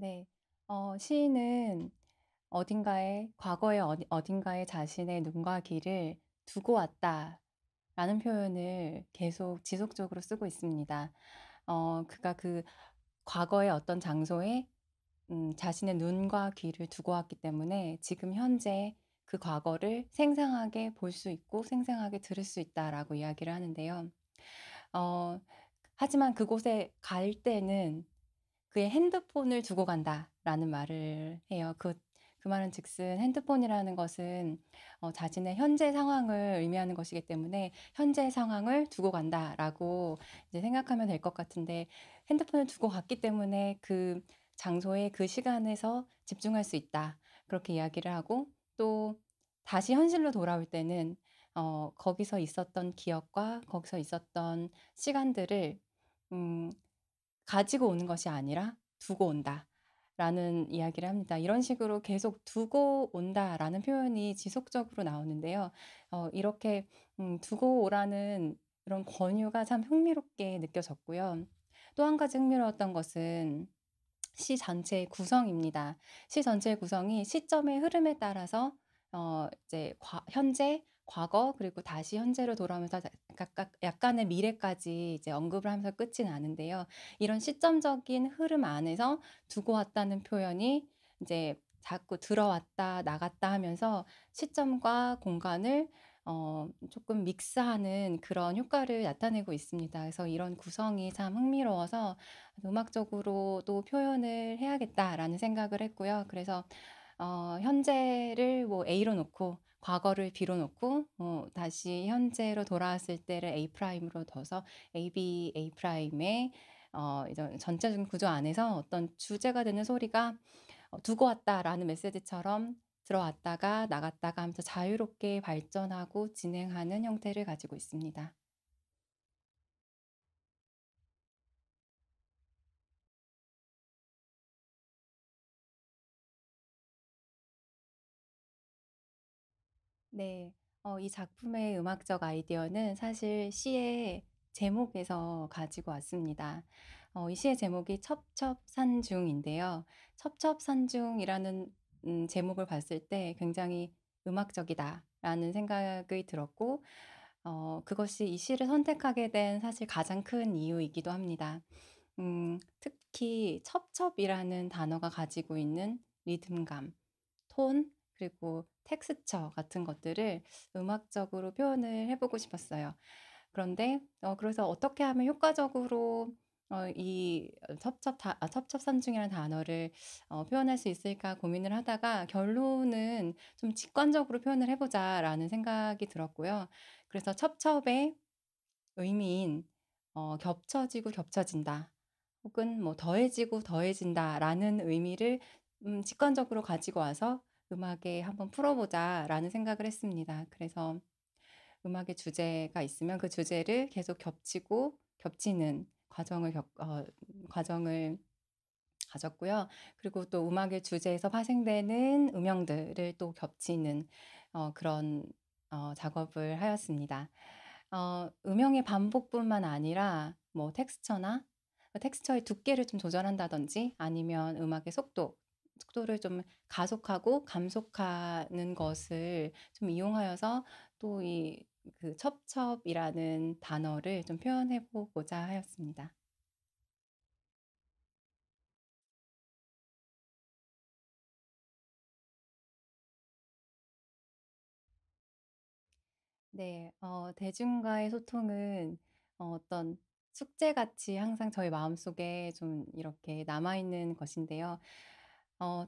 네. 시인은 과거에 어딘가에 자신의 눈과 귀를 두고 왔다라는 표현을 계속 지속적으로 쓰고 있습니다. 그가 그 과거의 어떤 장소에 자신의 눈과 귀를 두고 왔기 때문에 지금 현재 그 과거를 생생하게 볼 수 있고 생생하게 들을 수 있다라고 이야기를 하는데요. 어 하지만 그곳에 갈 때는 그의 "핸드폰을 두고 간다."라는 말을 해요. 그 말은 즉슨 핸드폰이라는 것은 자신의 현재 상황을 의미하는 것이기 때문에 '현재 상황을 두고 간다.'라고 이제 생각하면 될 것 같은데, 핸드폰을 두고 갔기 때문에 그 장소에 그 시간에서 집중할 수 있다. 그렇게 이야기를 하고, 또 다시 현실로 돌아올 때는 거기서 있었던 기억과 거기서 있었던 시간들을 음 가지고 오는 것이 아니라 두고 온다라는 이야기를 합니다. 이런 식으로 계속 "두고 온다."라는 표현이 지속적으로 나오는데요. 이렇게 두고 오라는 이런 권유가 참 흥미롭게 느껴졌고요. 또 한 가지 흥미로웠던 것은 시 전체의 구성입니다. 시 전체의 구성이 시점의 흐름에 따라서 이제 현재, 과거, 그리고 다시 현재로 돌아오면서 각각 약간의 미래까지 이제 언급을 하면서 끝이 나는데요. 이런 시점적인 흐름 안에서 두고 왔다는 표현이 이제 자꾸 들어왔다 나갔다 하면서 시점과 공간을 조금 믹스하는 그런 효과를 나타내고 있습니다. 그래서 이런 구성이 참 흥미로워서 '음악적으로도 표현을 해야겠다.'라는 생각을 했고요. 그래서 현재를 뭐 A로 놓고 과거를 B로 놓고 다시 현재로 돌아왔을 때를 A 프라임으로 둬서 AB A 프라임의 이런 전체적인 구조 안에서 어떤 주제가 되는 소리가 '두고 왔다.'라는 메시지처럼 들어왔다가 나갔다가 하면서 자유롭게 발전하고 진행하는 형태를 가지고 있습니다. 네. 이 작품의 음악적 아이디어는 사실 시의 제목에서 가지고 왔습니다. 이 시의 제목이 첩첩산중인데요. 첩첩산중이라는 제목을 봤을 때 굉장히 '음악적이다.'라는 생각이 들었고, 그것이 이 시를 선택하게 된 사실 가장 큰 이유이기도 합니다. 특히 첩첩이라는 단어가 가지고 있는 리듬감, 톤, 그리고 텍스처 같은 것들을 음악적으로 표현을 해 보고 싶었어요. 그런데 그래서 어떻게 하면 효과적으로 이 첩첩산중이라는 단어를 표현할 수 있을까 고민을 하다가 결론은 좀 '직관적으로 표현을 해 보자.'라는 생각이 들었고요. 그래서 첩첩의 의미인 겹쳐지고 겹쳐진다, 혹은 뭐 더해지고 더해진다라는 의미를 직관적으로 가지고 와서 '음악에 한번 풀어 보자.'라는 생각을 했습니다. 그래서 음악의 주제가 있으면 그 주제를 계속 겹치고 겹치는 과정을 가졌고요. 그리고 또 음악의 주제에서 파생되는 음영들을 또 겹치는 그런 작업을 하였습니다. 음영의 반복뿐만 아니라 뭐 텍스처의 두께를 좀 조절한다든지, 아니면 음악의 속도를 좀 가속하고 감속하는 것을 좀 이용하여서 또 그 첩첩이라는 단어를 좀 표현해 보고자 하였습니다. 네. 대중과의 소통은 어떤 숙제같이 항상 저희 마음속에 좀 이렇게 남아 있는 것인데요.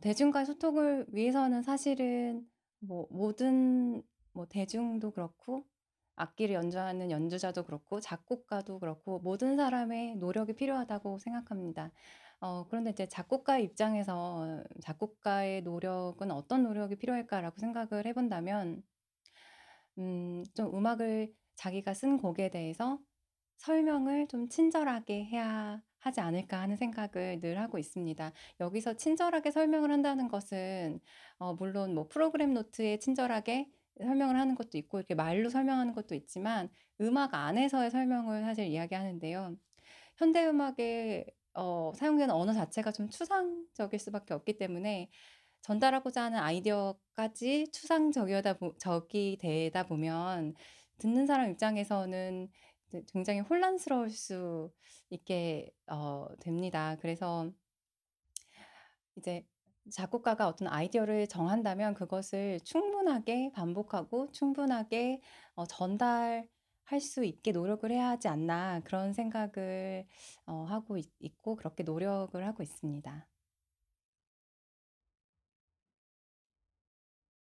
대중과의 소통을 위해서는 사실은 뭐 모든, 뭐 대중도 그렇고 악기를 연주하는 연주자도 그렇고 작곡가도 그렇고 모든 사람의 노력이 필요하다고 생각합니다. 그런데 이제 작곡가의 입장에서 '작곡가의 노력은 어떤 노력이 필요할까?'라고 생각을 해 본다면, 좀 음악을 자기가 쓴 곡에 대해서 설명을 좀 친절하게 해야 하지 않을까 하는 생각을 늘 하고 있습니다. 여기서 친절하게 설명을 한다는 것은 물론 뭐 프로그램 노트에 친절하게 설명을 하는 것도 있고 이렇게 말로 설명하는 것도 있지만, 음악 안에서의 설명을 사실 이야기하는데요. 현대 음악의 사용되는 언어 자체가 좀 추상적일 수밖에 없기 때문에 전달하고자 하는 아이디어까지 추상적이다 보 적이 되다 보면 듣는 사람 입장에서는 이제 굉장히 혼란스러울 수 있게 됩니다. 그래서 이제 작곡가가 어떤 아이디어를 정한다면 그것을 충분하게 반복하고 충분하게 전달할 수 있게 노력을 해야 하지 않나, 그런 생각을 하고 있고 그렇게 노력을 하고 있습니다.